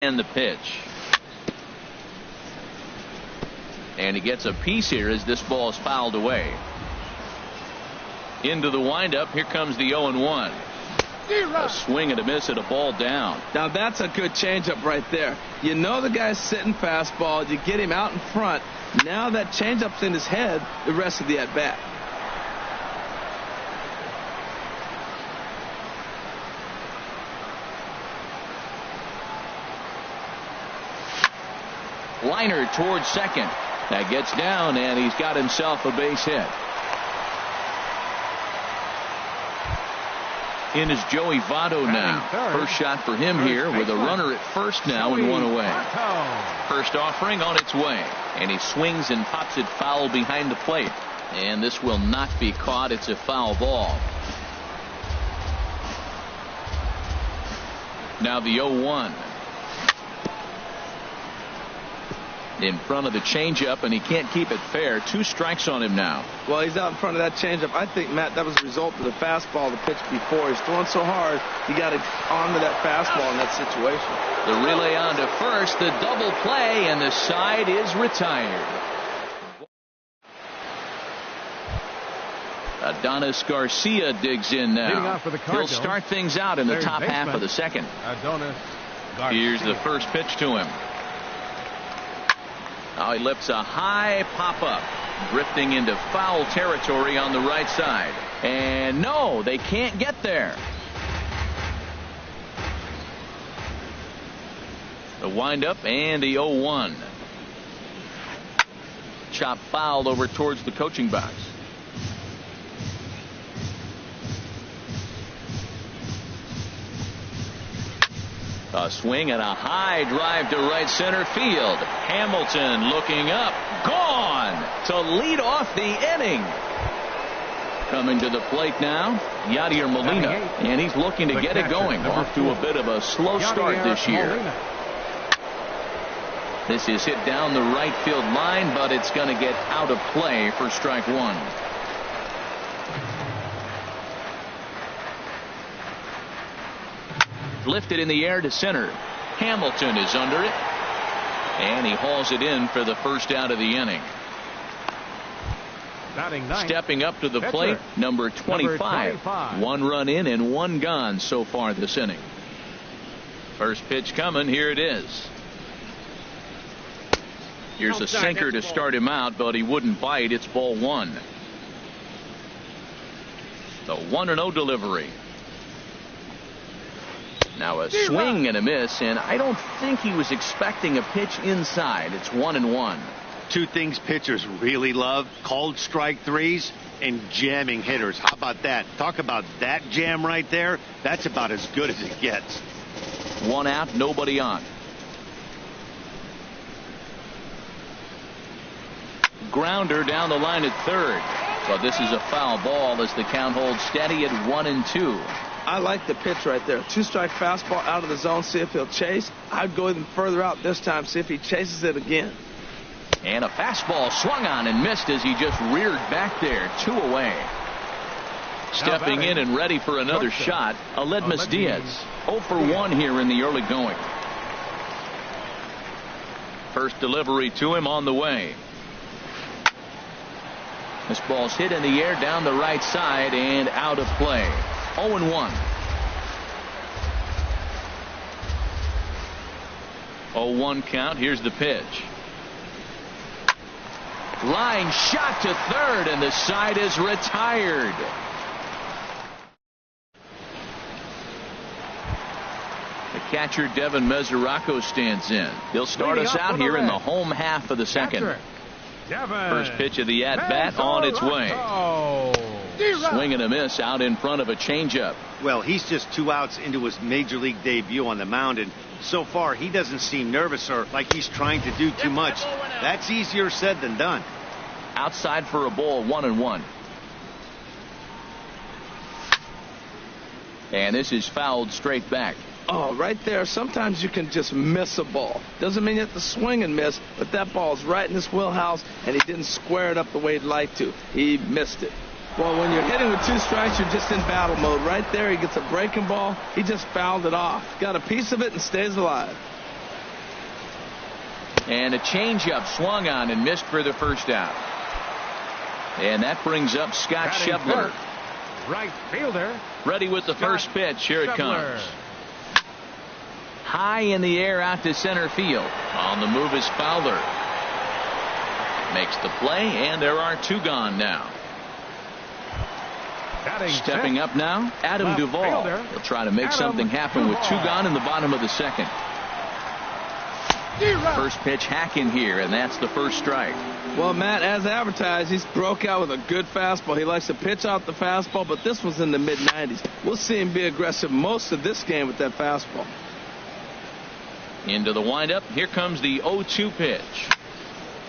And the pitch. And he gets a piece here as this ball is fouled away. Into the windup. Here comes the 0-1. A swing and a miss at a ball down. Now that's a good changeup right there. You know the guy's sitting fastball. You get him out in front. Now that changeup's in his head the rest of the at-bat. Liner towards second. That gets down, and he's got himself a base hit. In is Joey Votto now. First shot for him here with a runner at first now and one away. First offering on its way. And he swings and pops it foul behind the plate. And this will not be caught. It's a foul ball. Now the 0-1. In front of the changeup, and he can't keep it fair. 2 strikes on him now. Well, he's out in front of that changeup. I think, Matt, that was a result of the fastball, the pitch before. He's throwing so hard, he got it onto that fastball in that situation. The relay on to first, the double play, and the side is retired. Adonis Garcia digs in now. He'll start things out in the top half of the second. Here's the first pitch to him. Now he lifts a high pop-up, drifting into foul territory on the right side. And no, they can't get there. The windup and the 0-1. Chop fouled over towards the coaching box. A swing and a high drive to right center field. Hamilton looking up. Gone to lead off the inning. Coming to the plate now, Yadier Molina. And he's looking to get it going. Off to a bit of a slow start this year. This is hit down the right field line, but it's going to get out of play for strike one. Lifted in the air to center. Hamilton is under it. And he hauls it in for the first out of the inning. Stepping up to the plate, number 25. 1 run in and 1 gone so far this inning. First pitch coming. Here it is. Here's a sinker to start him out, but he wouldn't bite. It's ball 1. The 1-0 delivery. Now a swing and a miss, and I don't think he was expecting a pitch inside. It's 1-1. 2 things pitchers really love: called strike threes and jamming hitters. How about that? Talk about that jam right there. That's about as good as it gets. 1 out, nobody on. Grounder down the line at third. But this is a foul ball as the count holds steady at 1-2. I like the pitch right there. 2-strike fastball out of the zone. See if he'll chase. I'd go even further out this time. See if he chases it again. And a fastball swung on and missed as he just reared back there. 2 away. Stepping in and ready for another shot, Aledmus Diaz. 0 for 1 here in the early going. First delivery to him on the way. This ball's hit in the air down the right side and out of play. 0-1. 0-1 count. Here's the pitch. Line shot to third, and the side is retired. The catcher Devin Mesoraco stands in. He'll start us out here in the home half of the second. First pitch of the at-bat on its way. Swing and a miss out in front of a changeup. Well, he's just 2 outs into his major league debut on the mound, and so far he doesn't seem nervous or like he's trying to do too much. That's easier said than done. Outside for a ball, 1-1. And this is fouled straight back. Oh, right there. Sometimes you can just miss a ball. Doesn't mean you have to swing and miss, but that ball's right in his wheelhouse, and he didn't square it up the way he'd like to. He missed it. Well, when you're hitting with 2 strikes, you're just in battle mode. Right there, he gets a breaking ball. He just fouled it off. Got a piece of it and stays alive. And a changeup swung on and missed for the first out. And that brings up Scott Schebler. Right fielder. Ready with the first pitch. Here it comes. High in the air out to center field. On the move is Fowler. Makes the play, and there are two gone now. Stepping up now, Adam Duvall. He'll try to make something happen with two gone in the bottom of the second. First pitch hacking here, and that's the first strike. Well, Matt, as advertised, he's broke out with a good fastball. He likes to pitch out the fastball, but this was in the mid-90s. We'll see him be aggressive most of this game with that fastball. Into the windup. Here comes the 0-2 pitch.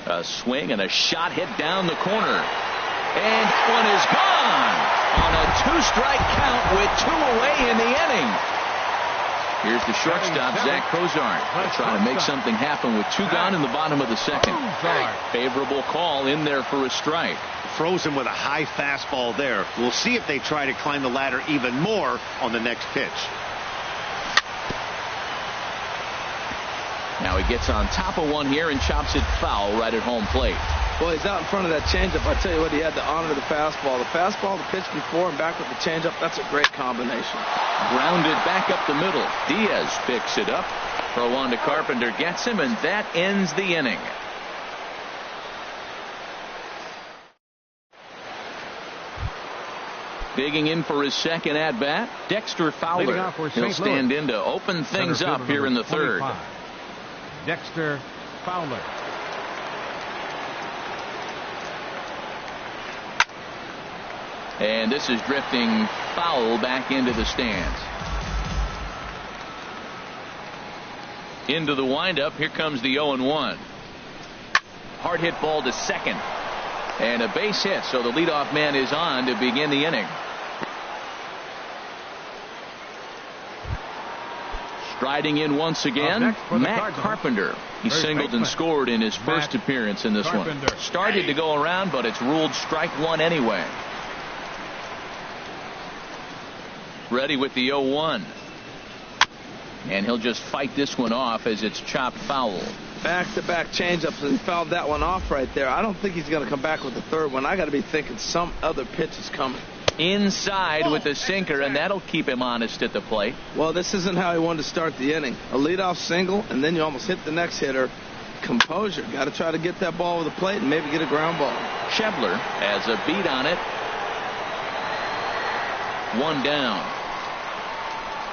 A swing and a shot hit down the corner. And that one is gone on a two-strike count with two away in the inning. Here's the shortstop, Zach Cozart. Trying to make something happen with two gone in the bottom of the second. Favorable call in there for a strike. Throws him with a high fastball there. We'll see if they try to climb the ladder even more on the next pitch. Now he gets on top of one here and chops it foul right at home plate. Well, he's out in front of that changeup. I tell you what, he had to honor the fastball. The fastball, the pitch before, and back with the changeup. That's a great combination. Grounded back up the middle. Diaz picks it up. Throw on to Carpenter, gets him, and that ends the inning. Digging in for his second at-bat, Dexter Fowler. He'll stand in to open things up here in the third. Dexter Fowler. And this is drifting foul back into the stands. Into the windup. Here comes the 0-1. Hard hit ball to second. And a base hit, so the leadoff man is on to begin the inning. Striding in once again, Matt Carpenter. He singled and scored in his first appearance in this one. Started to go around, but it's ruled strike one anyway. Ready with the 0-1. And he'll just fight this one off as it's chopped foul. Back-to-back changeups, and he fouled that one off right there. I don't think he's going to come back with the third one. I got to be thinking some other pitch is coming. Inside with the sinker, and that'll keep him honest at the plate. Well, this isn't how he wanted to start the inning. A leadoff single, and then you almost hit the next hitter. Composure. Got to try to get that ball over the plate and maybe get a ground ball. Schebler has a beat on it. One down.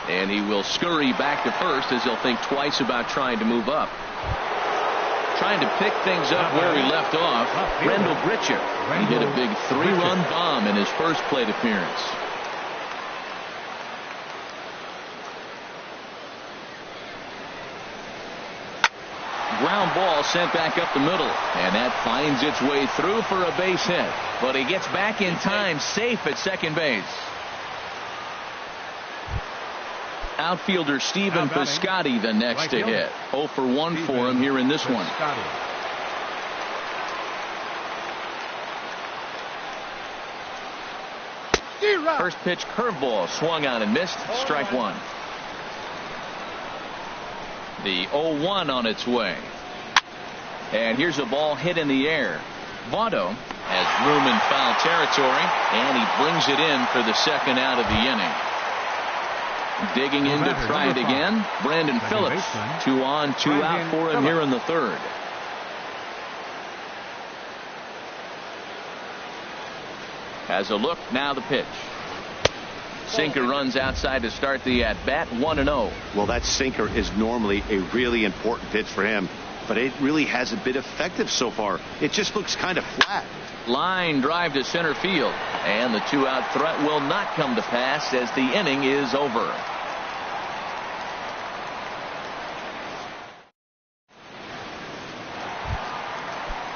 And he will scurry back to first as he'll think twice about trying to move up. Trying to pick things up where he left off, Rendell Britcher. He hit a big three-run bomb in his first plate appearance. Ground ball sent back up the middle, and that finds its way through for a base hit. But he gets back in time, safe at second base. Outfielder Stephen Piscotty the next to hit. 0 for 1 for him here in this one. First pitch curveball swung on and missed. Strike one. The 0-1 on its way. And here's a ball hit in the air. Votto has room in foul territory, and he brings it in for the second out of the inning. Digging in to try it again, Brandon Phillips. 2 on, 2 out for him here in the third. Has a look, now the pitch. Sinker runs outside to start the at-bat, 1-0. Well, that sinker is normally a really important pitch for him, but it really hasn't been effective so far. It just looks kind of flat. Line drive to center field, and the 2-out threat will not come to pass as the inning is over.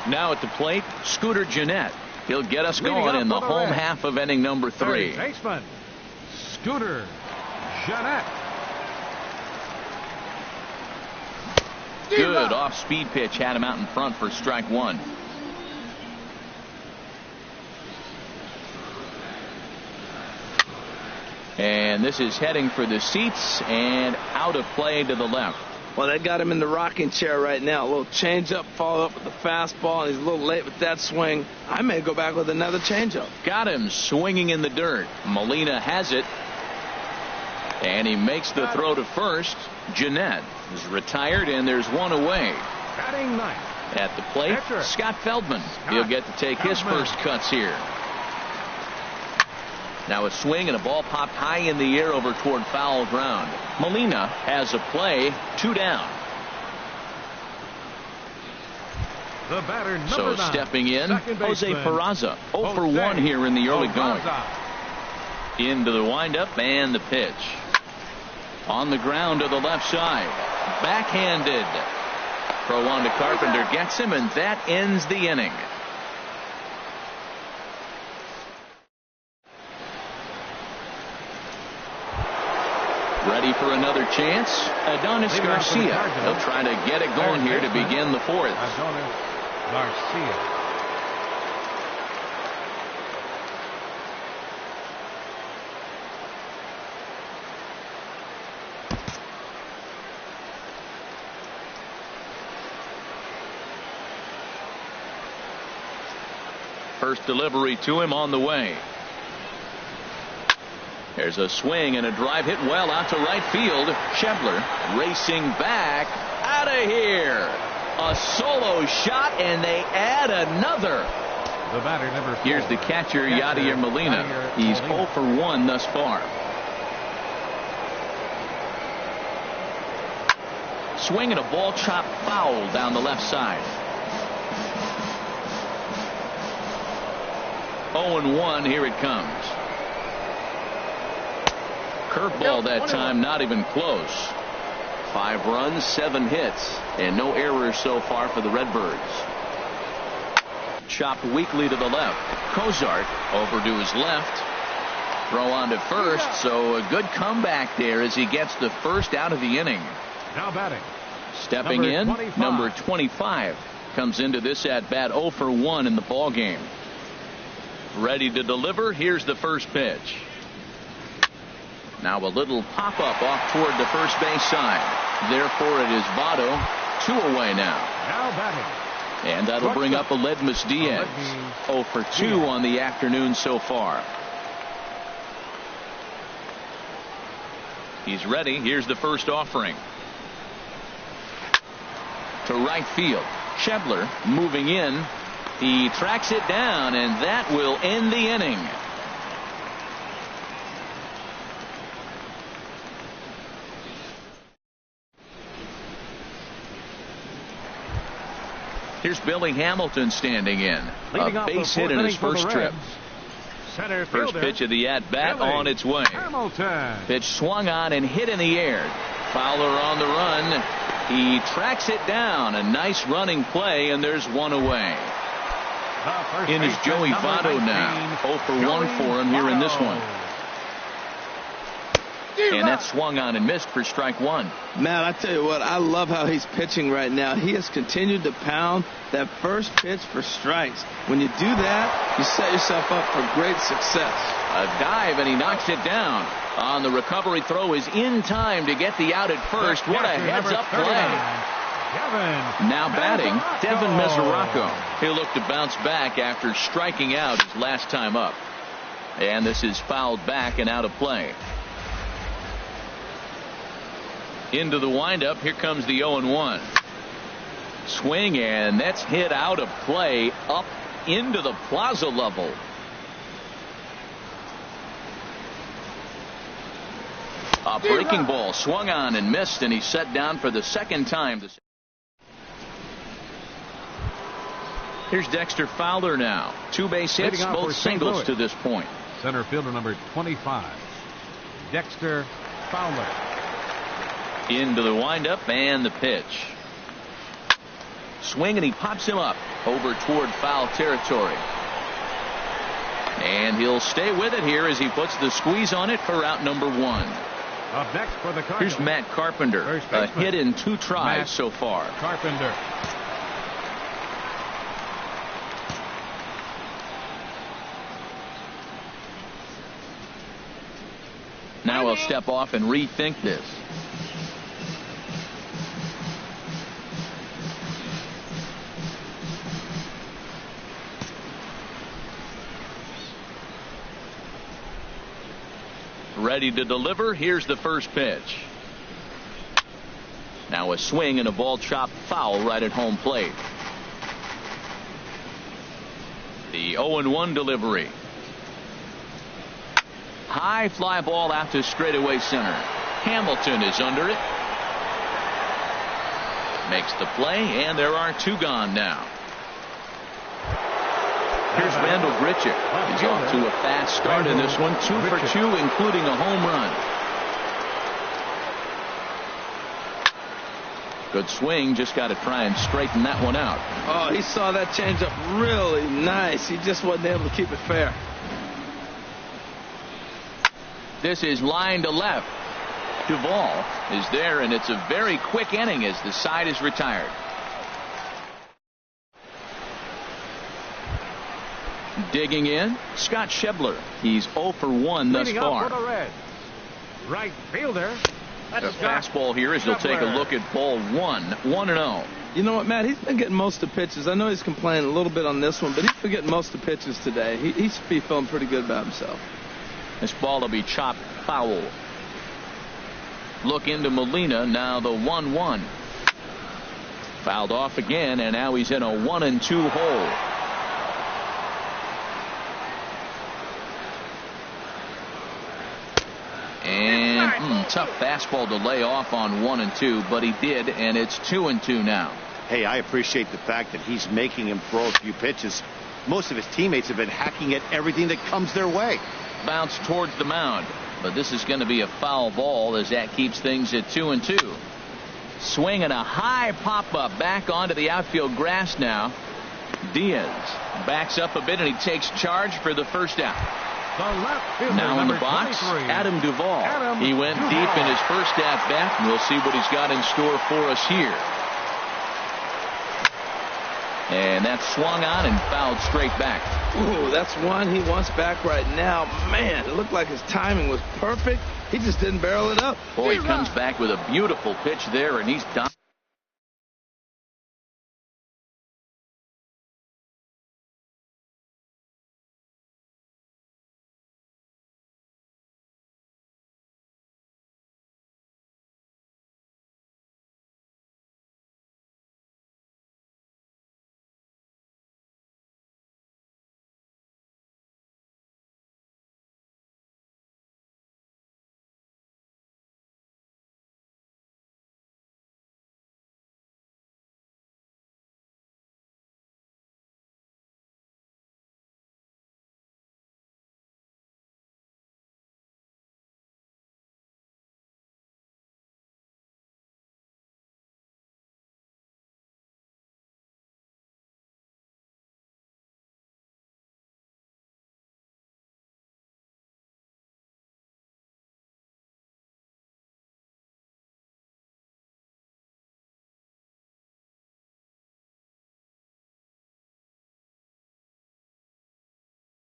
Now at the plate, Scooter Gennett. He'll get us going in the home half of inning number 3. Baseman Scooter Gennett. Good off-speed pitch had him out in front for strike one. And this is heading for the seats and out of play to the left. Well, they got him in the rocking chair right now. A little changeup, follow up with the fastball, and he's a little late with that swing. I may go back with another changeup. Got him swinging in the dirt. Molina has it. And he makes the throw to first. Jeanette is retired, and there's one away. Batting ninth. At the plate, Scott Feldman. He'll get to take his first cuts here. Now a swing and a ball popped high in the air over toward foul ground. Molina has a play, 2 down. The batter, number So 9, stepping in, Jose baseman, Peraza. 0 for 1 here in the early going. Into the windup and the pitch. On the ground to the left side. Backhanded. Throw on to Carpenter, gets him, and that ends the inning. Ready for another chance? Adonis Garcia. He'll try to get it going here to begin the fourth. Adonis Garcia. First delivery to him on the way. There's a swing and a drive hit well out to right field. Schebler racing back. Out of here. A solo shot, and they add another. The batter, number 4. Here's the catcher, Yadier Molina. He's 0 for 1 thus far. Swing and a ball chopped foul down the left side. 0-1, here it comes. Curveball that time, not even close. 5 runs, 7 hits, and no errors so far for the Redbirds. Chopped weakly to the left. Cozart over to his left. Throw on to first, so a good comeback there as he gets the first out of the inning. Now batting. Stepping in, number 25 comes into this at bat 0 for 1 in the ball game. Ready to deliver. Here's the first pitch. Now a little pop-up off toward the first base side. Therefore, it is Votto. 2 away now. Now batting. And that'll bring up Aledmus Diaz. 0 for 2 on the afternoon so far. He's ready. Here's the first offering. To right field. Schebler moving in. He tracks it down, and that will end the inning. Here's Billy Hamilton standing in. A base hit in his first trip. First pitch of the at-bat on its way. Hamilton. Pitch swung on and hit in the air. Fowler on the run. He tracks it down. A nice running play, and there's 1 away. In is Joey Votto now. 0 for 1 for him here in this one. And that swung on and missed for strike 1. Matt, I tell you what, I love how he's pitching right now. He has continued to pound that first pitch for strikes. When you do that, you set yourself up for great success. A dive, and he knocks it down. On the recovery throw is in time to get the out at first. What a heads-up play. Now batting, Devin Mesoraco. He'll look to bounce back after striking out his last time up. And this is fouled back and out of play. Into the windup. Here comes the 0-1. Swing, and that's hit out of play up into the plaza level. A breaking ball swung on and missed, and he's set down for the second time. Here's Dexter Fowler now. 2 base hits, both singles to this point. Center fielder number 25, Dexter Fowler. Into the windup and the pitch. Swing, and he pops him up over toward foul territory. And he'll stay with it here as he puts the squeeze on it for out number 1. Up next for the Cardinals. Here's Matt Carpenter. A hit in 2 tries so far. Carpenter. Now he'll step off and rethink this. ready to deliver. Here's the first pitch. Now a swing and a ball chopped foul right at home plate. The 0-1 delivery. High fly ball out to straightaway center. Hamilton is under it. Makes the play, and there are two gone now. Here's Randall Grichuk. He's off to a fast start in this one. 2 for 2, including a home run. Good swing. Just got to try and straighten that one out. Oh, he saw that changeup really nice. He just wasn't able to keep it fair. This is line to left. Duvall is there, and it's a very quick inning as the side is retired. Digging in, Scott Schebler. He's 0 for 1 thus far. For the Reds. Right fielder. The fastball here as he'll take a look at ball 1. 1-0. You know what, Matt? He's been getting most of the pitches. I know he's complaining a little bit on this one, but he's been getting most of the pitches today. He should be feeling pretty good about himself. This ball will be chopped foul. Look into Molina. Now the 1-1. Fouled off again, and now he's in a 1-2 hole. And tough fastball to lay off on 1-2, but he did, and it's 2-2 now. Hey, I appreciate the fact that he's making him throw a few pitches. Most of his teammates have been hacking at everything that comes their way. Bounce towards the mound, but this is going to be a foul ball as that keeps things at 2-2. Swing and a high pop-up back onto the outfield grass now. Diaz backs up a bit, and he takes charge for the first out. Now in the box, 23. Adam Duvall. He went deep in his first at-bat, and we'll see what he's got in store for us here. And that's swung on and fouled straight back. Ooh, that's one he wants back right now. Man, it looked like his timing was perfect. He just didn't barrel it up. Boy, he comes back with a beautiful pitch there, and he's done.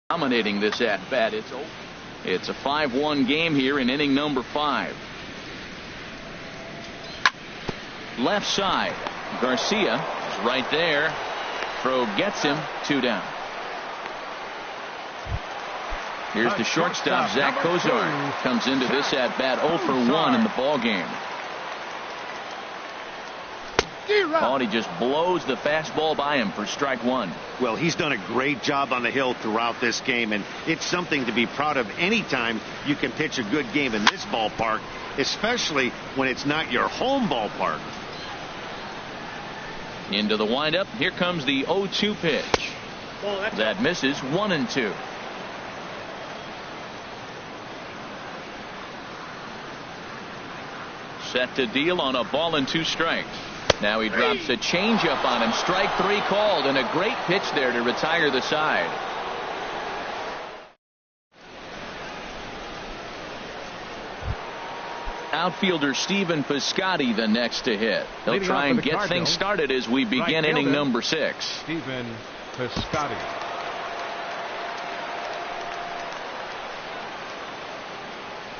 Dominating this at-bat. It's a 5-1 game here in inning number 5. Left side. Garcia is right there. Throw gets him. 2 down. Here's the shortstop, Zach Kozar. Comes into this at-bat 0 for 1 in the ball game. Oh, and he just blows the fastball by him for strike 1. Well, he's done a great job on the hill throughout this game, and it's something to be proud of anytime you can pitch a good game in this ballpark, especially when it's not your home ballpark. Into the windup. Here comes the 0-2 pitch. That misses. 1-2. Set to deal on a ball and 2 strikes. Now he drops a changeup on him. Strike 3 called, and a great pitch there to retire the side. Outfielder Stephen Piscotty the next to hit. They'll try and get things started as we begin inning number 6. Stephen Piscotty.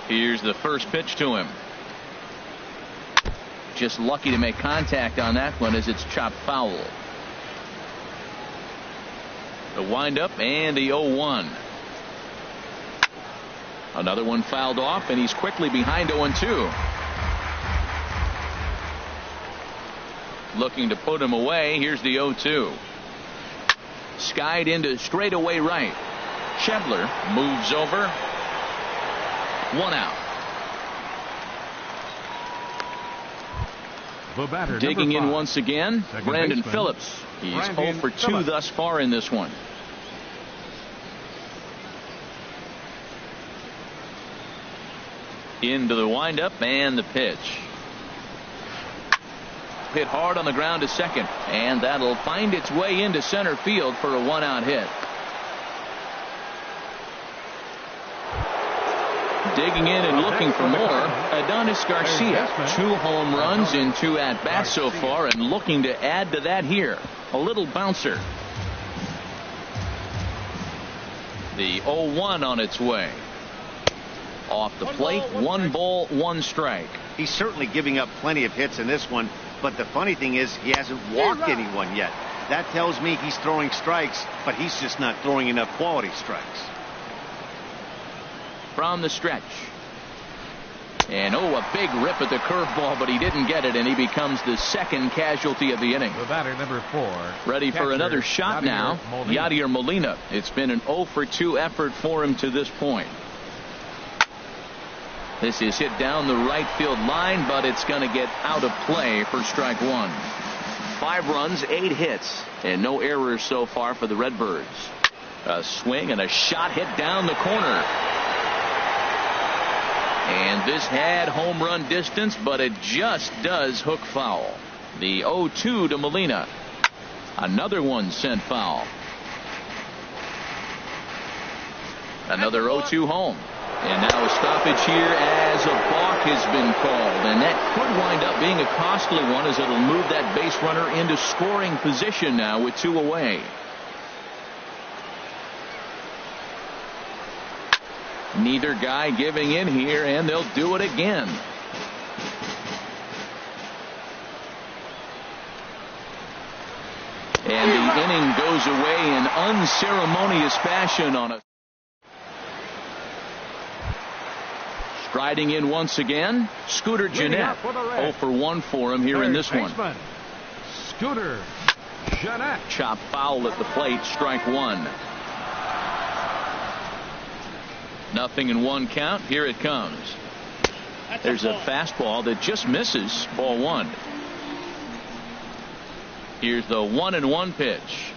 Here's the first pitch to him. Just lucky to make contact on that one as it's chopped foul. The windup and the 0-1. Another one fouled off, and he's quickly behind 0-2. Looking to put him away. Here's the 0-2. Skied into straightaway right. Schebler moves over. 1 out. The batter, digging in 5. once again, Second Brandon baseman, Phillips. He's Brandon 0 for 2 Phillips. thus far in this one. Into the windup and the pitch. Hit hard on the ground to second, and that'll find its way into center field for a 1-out hit. Digging in and looking for more, Adonis Garcia. 2 home runs in 2 at-bats so far, and looking to add to that here. A little bouncer. The 0-1 on its way. Off the plate, 1 ball, 1 strike. He's certainly giving up plenty of hits in this one, but the funny thing is he hasn't walked anyone yet. That tells me he's throwing strikes, but he's just not throwing enough quality strikes. From the stretch. And a big rip at the curveball, but he didn't get it, and he becomes the second casualty of the inning. The batter, number 4. Ready for another shot now. Yadier Molina. It's been an 0 for 2 effort for him to this point. This is hit down the right field line, but it's going to get out of play for strike 1. 5 runs, 8 hits, and no errors so far for the Redbirds. A swing and a shot hit down the corner. And this had home run distance, but it just does hook foul. The 0-2 to Molina. Another one sent foul. Another 0-2 home. And now a stoppage here as a balk has been called. And that could wind up being a costly one, as it'll move that base runner into scoring position now with 2 away. Neither guy giving in here, and they'll do it again. And the inning goes away in unceremonious fashion on a striding in once again, Scooter Gennett. 0 for 1 for him here in this one. Scooter Gennett. Chop foul at the plate, strike 1. Nothing in 1 count. Here it comes. There's a fastball that just misses. Ball 1. Here's the 1-1 pitch.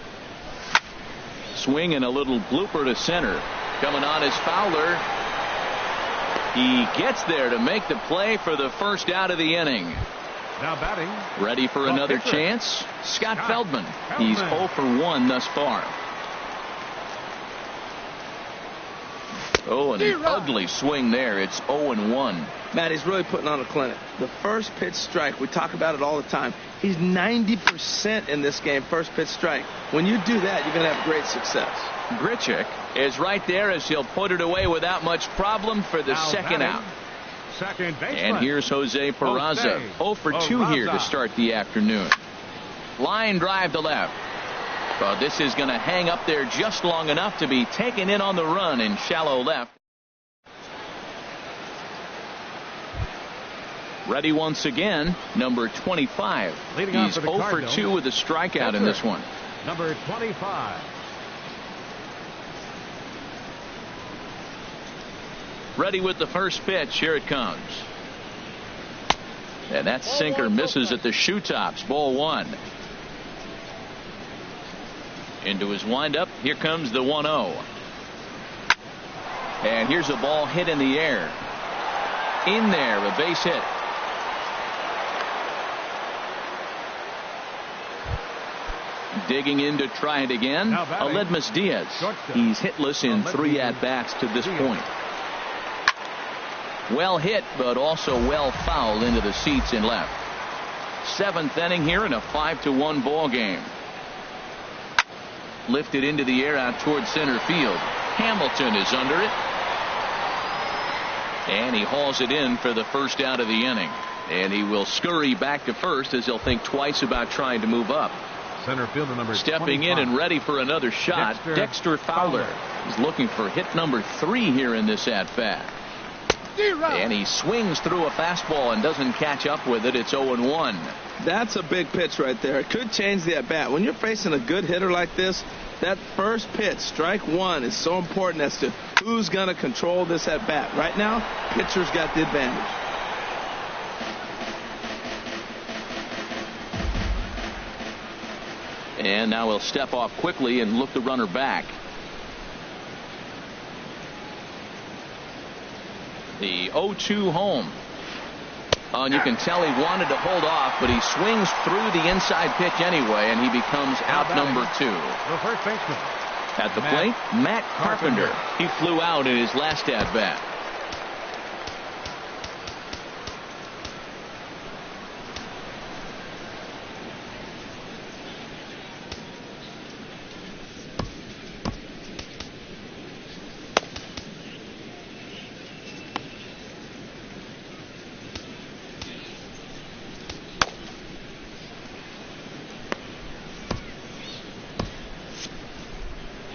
Swing and a little blooper to center. Coming on is Fowler. He gets there to make the play for the first out of the inning. Now batting. Ready for another chance. Scott Feldman. He's 0 for 1 thus far. Oh, and an ugly swing there. It's 0-1. Matt, he's really putting on a clinic. The first pitch strike, we talk about it all the time. He's 90% in this game, first pitch strike. When you do that, you're going to have great success. Grichuk is right there as he'll put it away without much problem for the second out. Second baseman. And here's Jose Peraza. 0 for 2 here to start the afternoon. Line drive to left. But this is going to hang up there just long enough to be taken in on the run in shallow left. Ready once again, number 25. He's 0 for 2 with a strikeout in this one. Number 25. Ready with the first pitch. Here it comes. And that sinker misses at the shoe tops. Ball 1. Into his windup. Here comes the 1-0. And here's a ball hit in the air. In there, a base hit. Digging in to try it again. Aledmus Diaz. He's hitless in 3 at-bats to this point. Well hit, but also well fouled into the seats in left. 7th inning here in a 5-1 ball game. Lifted into the air out towards center field. Hamilton is under it. And he hauls it in for the first out of the inning. And he will scurry back to first as he'll think twice about trying to move up. Center fielder number Stepping 25. in and ready for another shot, Dexter Fowler. He's looking for hit number 3 here in this at-bat. And he swings through a fastball and doesn't catch up with it. It's 0-1. That's a big pitch right there. It could change the at-bat. When you're facing a good hitter like this, that first pitch, strike one, is so important as to who's going to control this at-bat. Right now, pitcher's got the advantage. And now he'll step off quickly and look the runner back. The 0-2 home. And you can tell he wanted to hold off, but he swings through the inside pitch anyway, and he becomes out number 2. The first baseman. At the plate, Matt Carpenter. He flew out in his last at-bat.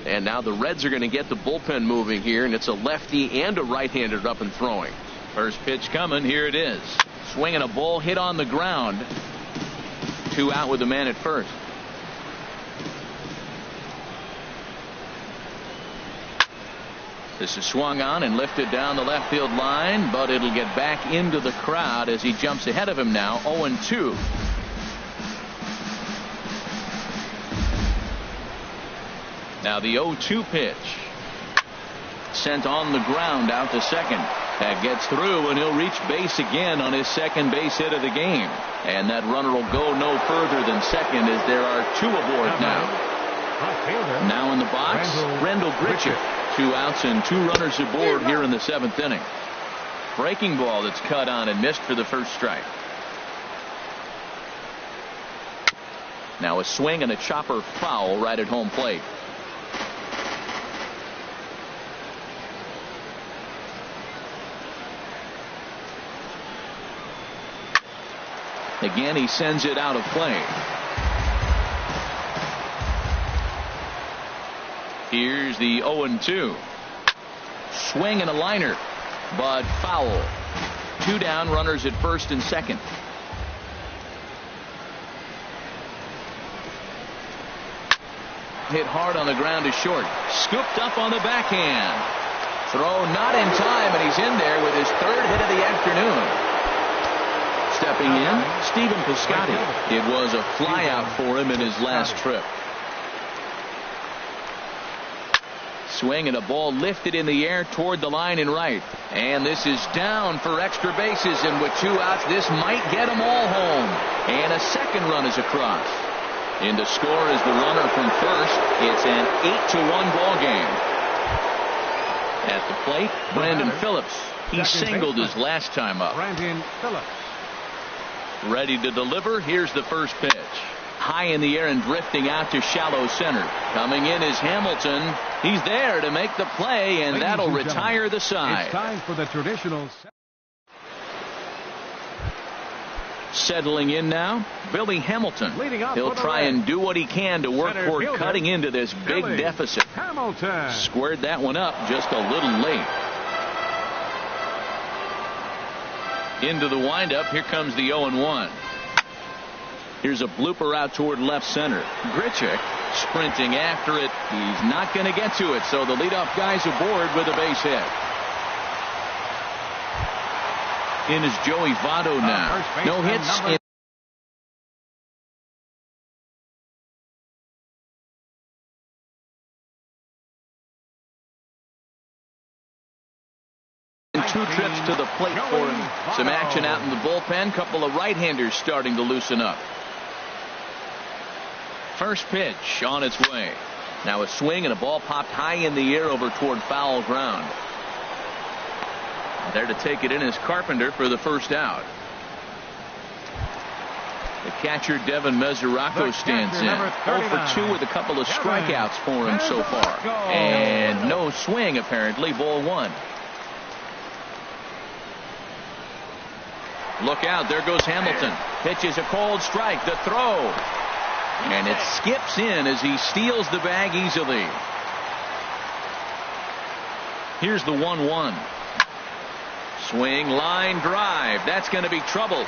And now the Reds are going to get the bullpen moving here, and it's a lefty and a right-hander up and throwing. First pitch coming. Here it is. Swinging a ball hit on the ground. 2 out with the man at first. This is swung on and lifted down the left field line, but it'll get back into the crowd as he jumps ahead of him now. 0-2. Now the 0-2 pitch. Sent on the ground out to second. That gets through, and he'll reach base again on his second base hit of the game. And that runner will go no further than second as there are 2 aboard now. Now in the box, Rendell Grichuk. 2 outs and 2 runners aboard here in the 7th inning. Breaking ball that's cut on and missed for the first strike. Now a swing and a chopper foul right at home plate. Again, he sends it out of play. Here's the 0-2. Swing and a liner, but foul. 2 down, runners at first and second. Hit hard on the ground to short. Scooped up on the backhand. Throw not in time, and he's in there with his 3rd hit of the afternoon. Stepping in, Stephen Piscotty. It was a flyout for him in his last trip. Swing and a ball lifted in the air toward the line and right. And this is down for extra bases, and with 2 outs, this might get them all home. And a second run is across. In to score is the runner from first. It's an 8-1 ball game. At the plate, Brandon Phillips. He singled his last time up. Brandon Phillips. Ready to deliver. Here's the first pitch. High in the air and drifting out to shallow center. Coming in is Hamilton. He's there to make the play, and that'll retire the side. It's time for the traditional. Settling in now, Billy Hamilton. He'll try and do what he can to work toward cutting into this big deficit. Hamilton squared that one up just a little late. Into the windup. Here comes the 0-1. Here's a blooper out toward left center. Grichuk sprinting after it. He's not going to get to it, so the leadoff guy's aboard with a base hit. In is Joey Votto now. No hits in 2 trips to the plate for him. Some action out in the bullpen. Couple of right-handers starting to loosen up. First pitch on its way. Now a swing and a ball popped high in the air over toward foul ground. There to take it in is Carpenter for the first out. The catcher Devin Mesoraco stands in. 0 for 2 with a couple of strikeouts for him so far. And no swing apparently. Ball 1. Look out, there goes Hamilton. Pitches a cold strike. The throw. And it skips in as he steals the bag easily. Here's the 1-1. Swing, line drive. That's going to be trouble.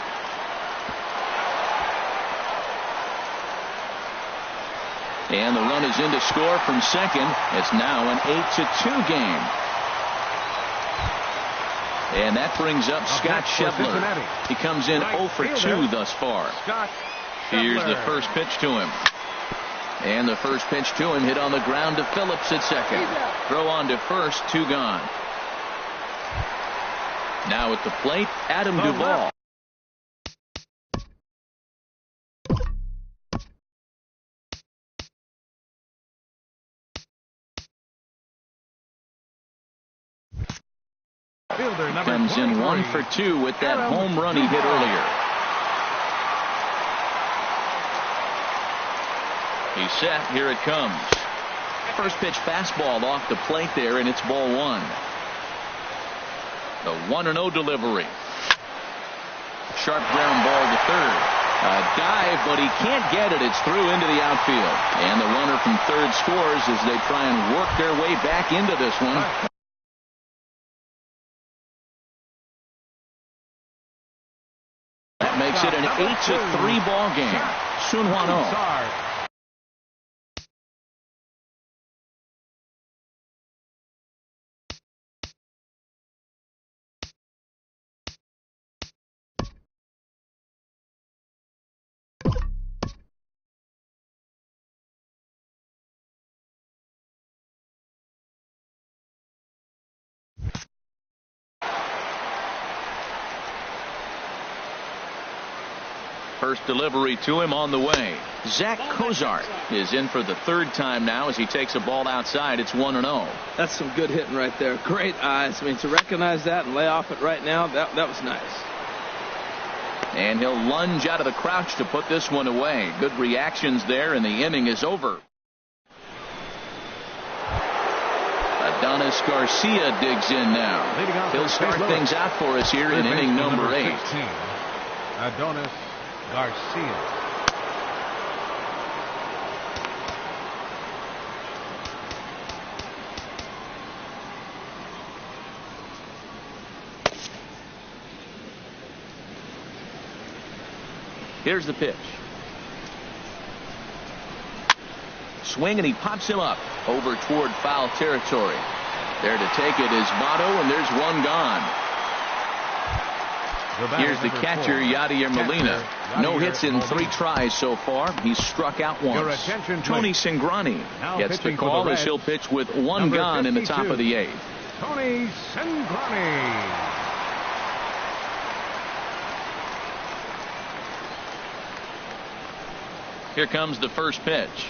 And the run is in to score from second. It's now an 8-2 game. And that brings up Scott Scheffler. He comes in 0 for 2 thus far. Here's the first pitch to him. And the first pitch to him hit on the ground to Phillips at second. Throw on to first, 2 gone. Now at the plate, Adam Duvall. Comes in 1 for 2 with that home run he hit earlier. He's set. Here it comes. First pitch fastball off the plate there, and it's ball 1. The 1-0 delivery. Sharp ground ball to third. A dive, but he can't get it. It's through into the outfield. And the runner from third scores as they try and work their way back into this one. That makes it an 8-3 ball game. Soon 1-0. First delivery to him on the way. Zach Cozart is in for the 3rd time now as he takes a ball outside. It's 1-0. That's some good hitting right there. Great eyes. I mean, to recognize that and lay off it right now, that was nice. And he'll lunge out of the crouch to put this one away. Good reactions there, and the inning is over. Adonis Garcia digs in now. He'll start things out for us here in inning number 8. Adonis Garcia. Here's the pitch. Swing, and he pops him up over toward foul territory. There to take it is Votto, and there's one gone. Here's the catcher, Yadier Molina. No hits in 3 tries so far. He's struck out once. Tony Cingrani gets the call as he'll pitch with 1 gone in the top of the 8th. Tony Cingrani. Here comes the first pitch.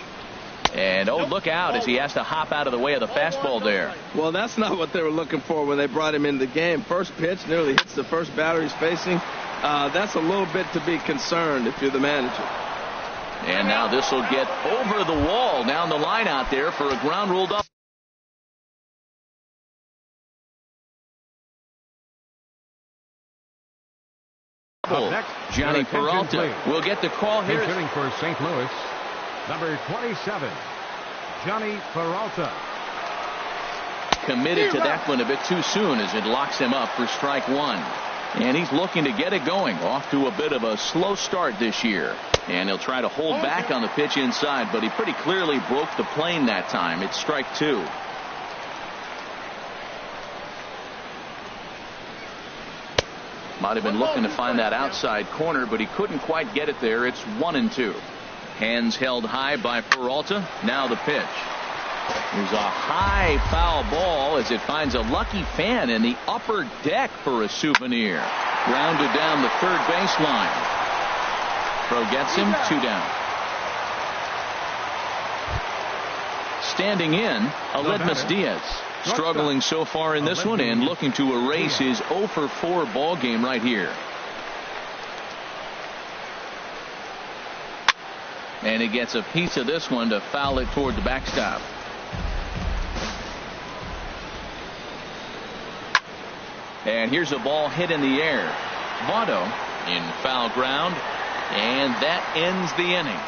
And, oh, look out as he has to hop out of the way of the fastball there. Well, that's not what they were looking for when they brought him into the game. First pitch nearly hits the first batter he's facing. That's a little bit to be concerned if you're the manager. And now this will get over the wall down the line out there for a ground ruled up. Johnny Peralta will get the call here. Hitting for St. Louis, number 27, Johnny Peralta. Committed to that one a bit too soon as it locks him up for strike 1. And he's looking to get it going. Off to a bit of a slow start this year. And he'll try to hold back on the pitch inside, but he pretty clearly broke the plane that time. It's strike 2. Might have been looking to find that outside corner, but he couldn't quite get it there. It's 1-2. Hands held high by Peralta. Now the pitch. There's a high foul ball as it finds a lucky fan in the upper deck for a souvenir. Grounded down the third baseline. Throw gets him. 2 down. Standing in, Aledmus Diaz. Struggling so far in this one and looking to erase his 0 for 4 ball game right here. And he gets a piece of this one to foul it toward the backstop. And here's a ball hit in the air. Votto in foul ground, and that ends the inning.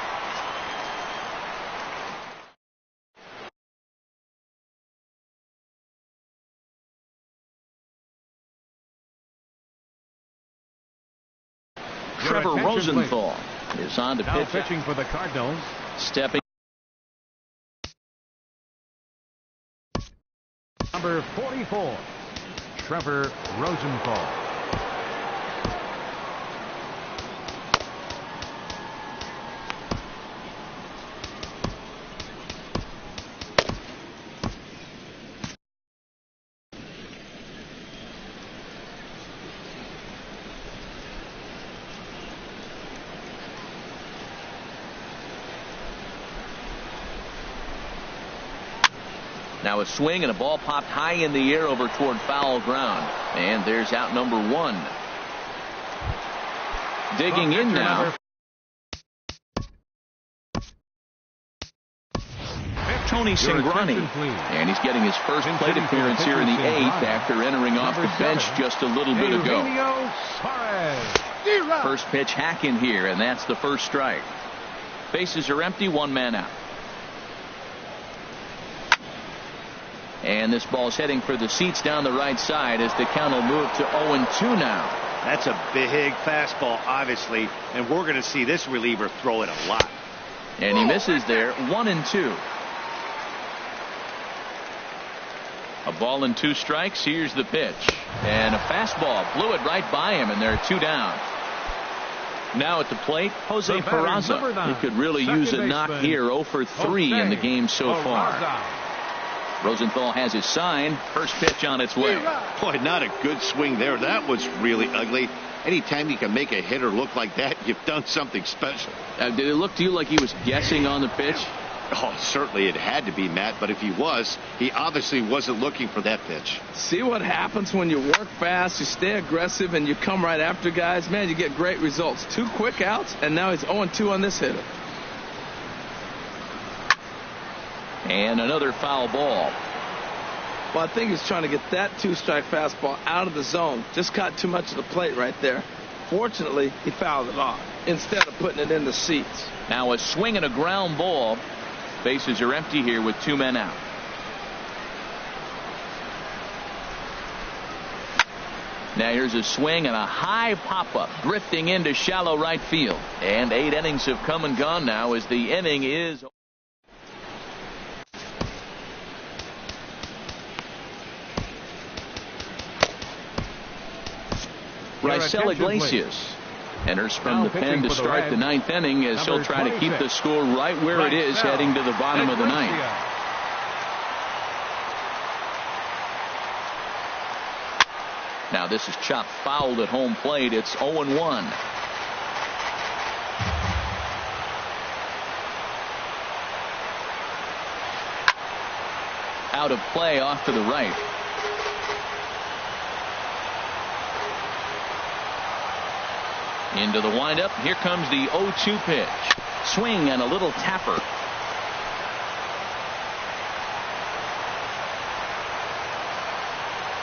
Trevor Rosenthal is on to Now pitch. pitching for the Cardinals. Stepping. Number 44, Trevor Rosenthal. Now a swing and a ball popped high in the air over toward foul ground. And there's out number one. Digging in now. Tony Cingrani. And he's getting his first plate appearance here in the eighth after entering off the bench just a little bit ago. First pitch hack in here, and that's the first strike. Bases are empty, one man out. And this ball's heading for the seats down the right side as the count will move to 0-2 now. That's a big fastball, obviously, and we're going to see this reliever throw it a lot. And he misses there, 1-2. A ball and two strikes. Here's the pitch. And a fastball blew it right by him, and there are two down. Now at the plate, Jose Peraza. He could really use a knock here. 0 for 3 in the game so far. Rosenthal has his sign. First pitch on its way. Boy, not a good swing there. That was really ugly. Anytime you can make a hitter look like that, you've done something special. Did it look to you like he was guessing on the pitch? Oh, certainly it had to be, Matt, but if he was, he obviously wasn't looking for that pitch. See what happens when you work fast, you stay aggressive, and you come right after guys? Man, you get great results. 2 quick outs, and now he's 0-2 on this hitter. And another foul ball. Well, I think he's trying to get that 2-strike fastball out of the zone. Just caught too much of the plate right there. Fortunately, he fouled it off instead of putting it in the seats. Now a swing and a ground ball. Bases are empty here with 2 men out. Now here's a swing and a high pop-up drifting into shallow right field. And 8 innings have come and gone now as the inning is. Raisel Iglesias enters from the pen to start the 9th inning as he'll try to keep the score right where it is heading to the bottom of the 9th. Now this is chopped fouled at home plate. It's 0-1. Out of play off to the right. Into the windup. Here comes the 0-2 pitch. Swing and a little tapper.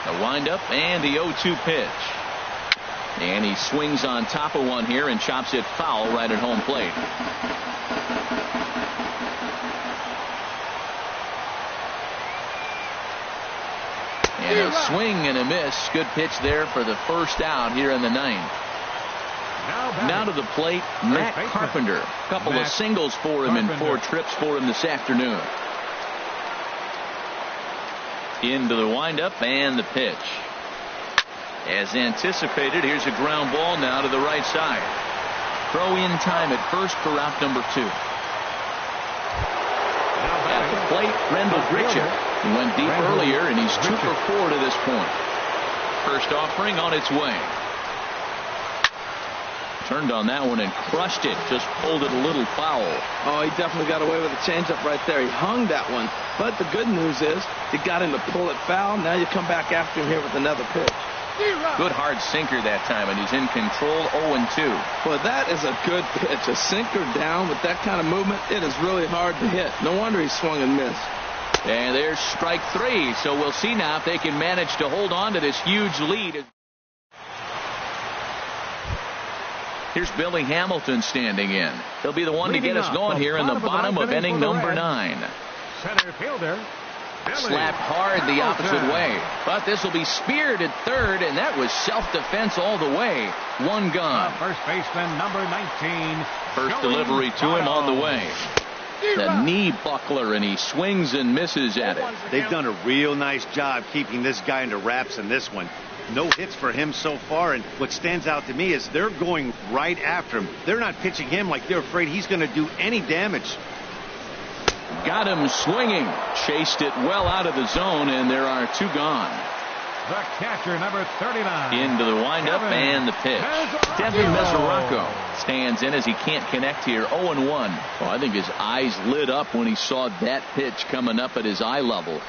The windup and the 0-2 pitch. And he swings on top of one here and chops it foul right at home plate. And a swing and a miss. Good pitch there for the first out here in the 9th. Now to the plate, Matt Carpenter. A couple of singles for him and 4 trips for him this afternoon. Into the windup and the pitch. As anticipated, here's a ground ball now to the right side. Throw in time at first for out number 2. At the plate, Rendell Grichuk. He went deep earlier, and he's 2 for 4 to this point. First offering on its way. Turned on that one and crushed it. Just pulled it a little foul. Oh, he definitely got away with a changeup right there. He hung that one. But the good news is he got him to pull it foul. Now you come back after him here with another pitch. Good hard sinker that time, and he's in control. 0-2. Well, that is a good pitch. A sinker down with that kind of movement, it is really hard to hit. No wonder he swung and missed. And there's strike 3. So we'll see now if they can manage to hold on to this huge lead. Here's Billy Hamilton standing in. He'll be the one to get us going here in the bottom of inning number 9. Center fielder, Slapped hard the opposite way. But this will be speared at third, and that was self-defense all the way. One gone. First baseman, number 19. First delivery to him on the way. The knee buckler, and he swings and misses at it. They've done a real nice job keeping this guy into wraps in this one. No hits for him so far, and what stands out to me is they're going right after him. They're not pitching him like they're afraid he's going to do any damage. Got him swinging. Chased it well out of the zone, and there are two gone. The catcher, number 39. Into the windup and the pitch. Devin Mesoraco stands in as he can't connect here. 0-1. Well, I think his eyes lit up when he saw that pitch coming up at his eye level.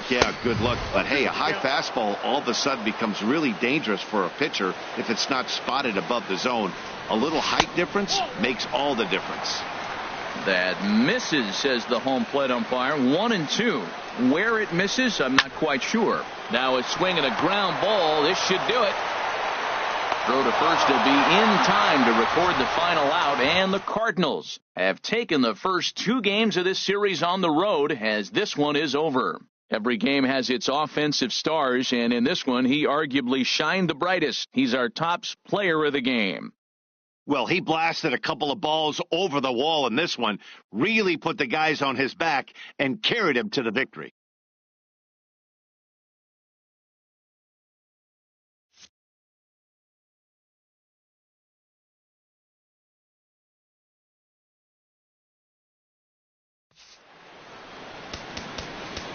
Yeah, good luck. But hey, a high fastball all of a sudden becomes really dangerous for a pitcher if it's not spotted above the zone. A little height difference makes all the difference. That misses, says the home plate umpire. 1-2. Where it misses, I'm not quite sure. Now a swing and a ground ball. This should do it. Throw to first will be in time to record the final out, and the Cardinals have taken the first two games of this series on the road as this one is over. Every game has its offensive stars, and in this one, he arguably shined the brightest. He's our top player of the game. Well, he blasted a couple of balls over the wall in this one, really put the guys on his back, and carried him to the victory.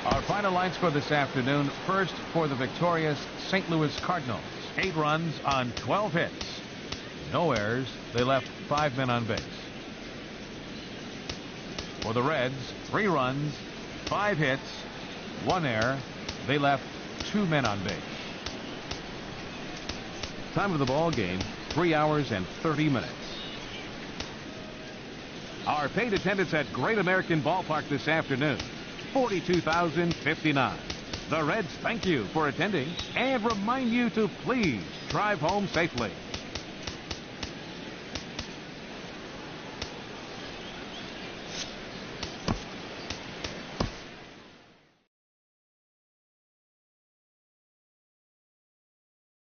Our final line score this afternoon. First for the victorious St. Louis Cardinals. 8 runs on 12 hits. No errors. They left 5 men on base. For the Reds, 3 runs, 5 hits, 1 error. They left 2 men on base. Time of the ball game, 3 hours and 30 minutes. Our paid attendance at Great American Ballpark this afternoon, 42,059. The Reds thank you for attending and remind you to please drive home safely.